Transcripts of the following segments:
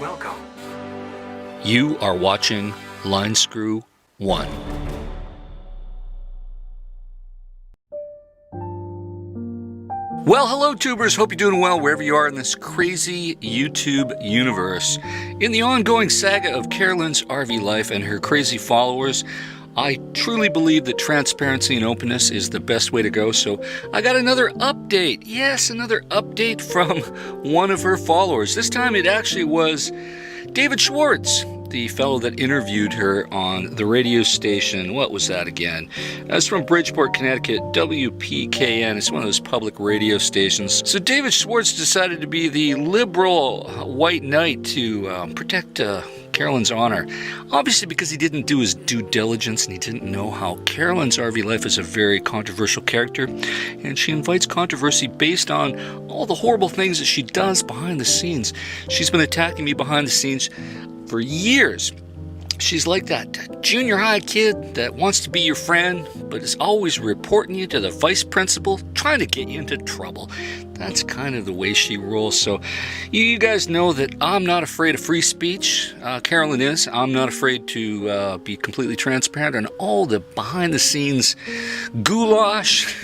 Welcome. You are watching Line Screw 1. Well, hello tubers, hope you're doing well wherever you are in this crazy YouTube universe. In the ongoing saga of Carolyn's RV life and her crazy followers, I truly believe that transparency and openness is the best way to go, so I got another update. Yes, another update from one of her followers. This time it actually was David Schwartz, the fellow that interviewed her on the radio station. What was that again? That's from Bridgeport, Connecticut, WPKN. It's one of those public radio stations. So David Schwartz decided to be the liberal white knight to protect Carolyn's honor. Obviously because he didn't do his due diligence and he didn't know how Carolyn's RV life is a very controversial character, and she invites controversy based on all the horrible things that she does behind the scenes. She's been attacking me behind the scenes for years. She's like that junior high kid that wants to be your friend, but is always reporting you to the vice principal, trying to get you into trouble. That's kind of the way she rolls. So you guys know that I'm not afraid of free speech. Carolyn is. I'm not afraid to be completely transparent on all the behind the scenes goulash.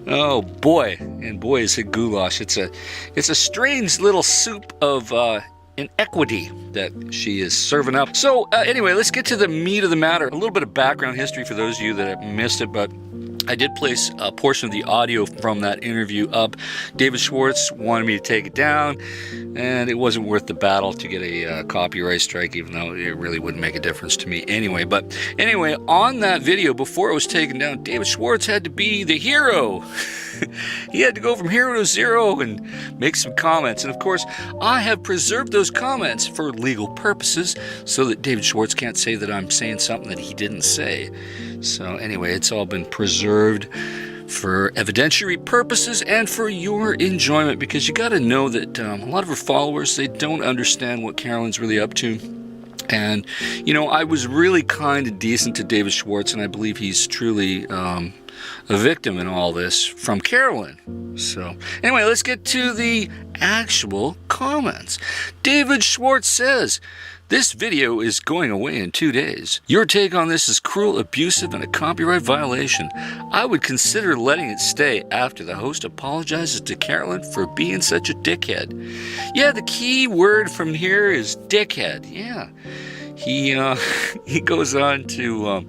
Oh boy, and boy is it goulash. It's a strange little soup of inequity that she is serving up. So anyway, let's get to the meat of the matter. A little bit of background history for those of you that have missed it, but I did place a portion of the audio from that interview up. David Schwartz wanted me to take it down, and it wasn't worth the battle to get a copyright strike, even though it really wouldn't make a difference to me anyway. But anyway, on that video, before it was taken down, David Schwartz had to be the hero. He had to go from hero to zero and make some comments. And of course, I have preserved those comments for legal purposes so that David Schwartz can't say that I'm saying something that he didn't say. So anyway, it's all been preserved for evidentiary purposes and for your enjoyment, because you got to know that a lot of her followers, they don't understand what Carolyn's really up to. And, you know, I was really kind and decent to David Schwartz, and I believe he's truly a victim in all this from Carolyn. So anyway, let's get to the actual comments. David Schwartz says, "This video is going away in 2 days. Your take on this is cruel, abusive, and a copyright violation. I would consider letting it stay after the host apologizes to Carolyn for being such a dickhead." Yeah, the key word from here is dickhead. Yeah. He goes on to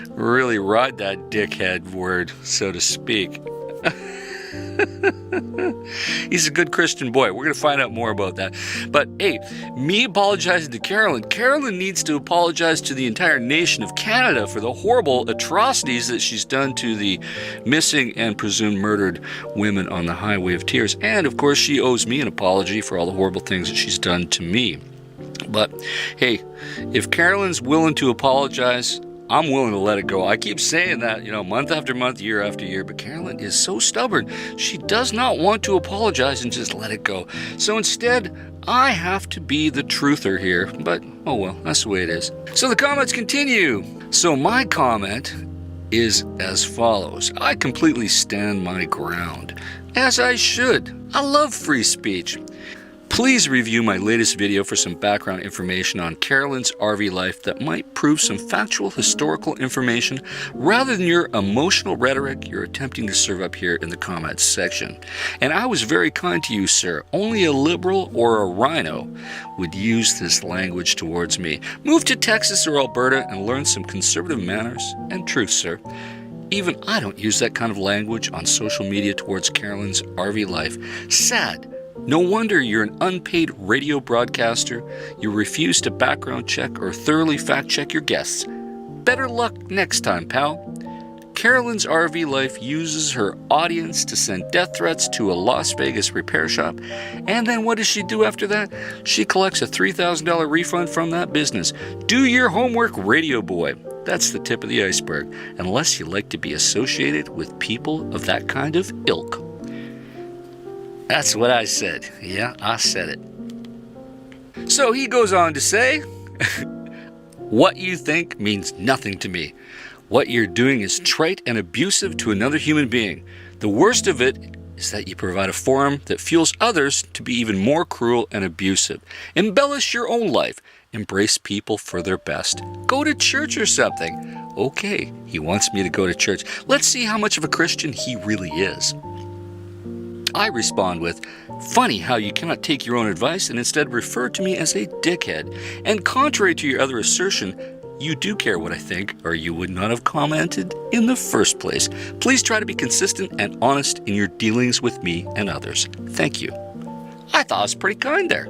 really ride that dickhead word, so to speak. He's a good Christian boy. We're going to find out more about that. But hey, me apologizing to Carolyn needs to apologize to the entire nation of Canada for the horrible atrocities that she's done to the missing and presumed murdered women on the Highway of Tears. And of course, she owes me an apology for all the horrible things that she's done to me. But hey, if Carolyn's willing to apologize, I'm willing to let it go. I keep saying that, you know, month after month, year after year, but Carolyn is so stubborn. She does not want to apologize and just let it go. So instead, I have to be the truther here, but oh well, that's the way it is. So the comments continue. So my comment is as follows. I completely stand my ground, as I should. I love free speech. Please review my latest video for some background information on Carolyn's RV life that might prove some factual historical information rather than your emotional rhetoric you're attempting to serve up here in the comments section. And I was very kind to you, sir. Only a liberal or a rhino would use this language towards me. Move to Texas or Alberta and learn some conservative manners and truth, sir. Even I don't use that kind of language on social media towards Carolyn's RV life. Sad. No wonder you're an unpaid radio broadcaster. You refuse to background check or thoroughly fact check your guests. Better luck next time, pal. Carolyn's RV life uses her audience to send death threats to a Las Vegas repair shop. And then what does she do after that? She collects a $3,000 refund from that business. Do your homework, radio boy. That's the tip of the iceberg, unless you like to be associated with people of that kind of ilk. That's what I said. Yeah, I said it. So he goes on to say, what you think means nothing to me. What you're doing is trite and abusive to another human being. The worst of it is that you provide a forum that fuels others to be even more cruel and abusive. Embellish your own life. Embrace people for their best. Go to church or something. Okay, he wants me to go to church. Let's see how much of a Christian he really is. I respond with, funny how you cannot take your own advice and instead refer to me as a dickhead. And contrary to your other assertion, you do care what I think, or you would not have commented in the first place. Please try to be consistent and honest in your dealings with me and others. Thank you. I thought it was pretty kind there.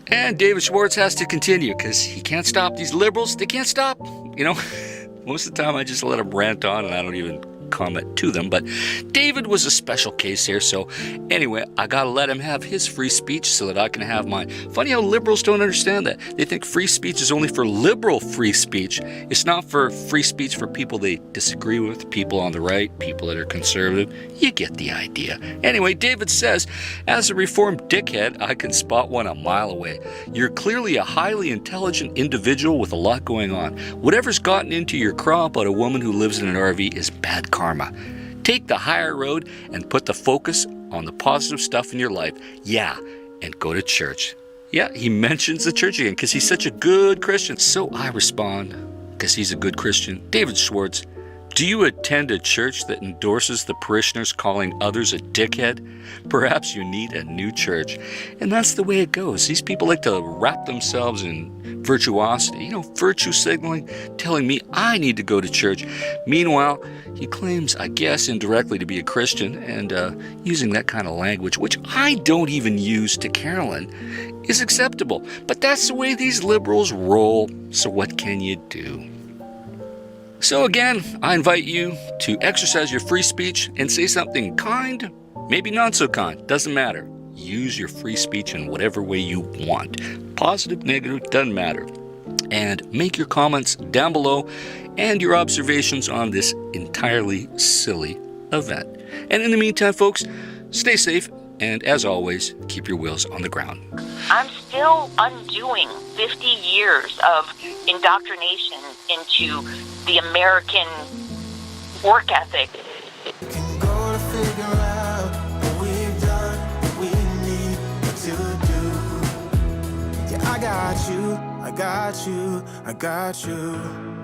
And David Schwartz has to continue because he can't stop these liberals. They can't stop. You know, most of the time I just let them rant on and I don't even comment to them, but David was a special case here, so anyway, I gotta let him have his free speech so that I can have mine. Funny how liberals don't understand that. They think free speech is only for liberal free speech. It's not for free speech for people they disagree with, people on the right, people that are conservative. You get the idea. Anyway, David says, as a reformed dickhead, I can spot one a mile away. You're clearly a highly intelligent individual with a lot going on. Whatever's gotten into your craw about a woman who lives in an RV is bad karma. Take the higher road and put the focus on the positive stuff in your life. Yeah, and go to church. Yeah, he mentions the church again because he's such a good Christian. So I respond, because he's a good Christian. David Schwartz, do you attend a church that endorses the parishioners calling others a dickhead? Perhaps you need a new church. And that's the way it goes. These people like to wrap themselves in virtuosity, virtue signaling, telling me I need to go to church. Meanwhile, he claims, I guess, indirectly to be a Christian and using that kind of language, which I don't even use to Carolyn, is acceptable. But that's the way these liberals roll, so what can you do? So again, I invite you to exercise your free speech and say something kind, maybe not so kind, doesn't matter. Use your free speech in whatever way you want. Positive, negative, doesn't matter. And make your comments down below and your observations on this entirely silly event. And in the meantime, folks, stay safe and as always, keep your wheels on the ground. I'm still undoing 50 years of indoctrination into the American work ethic. I got you.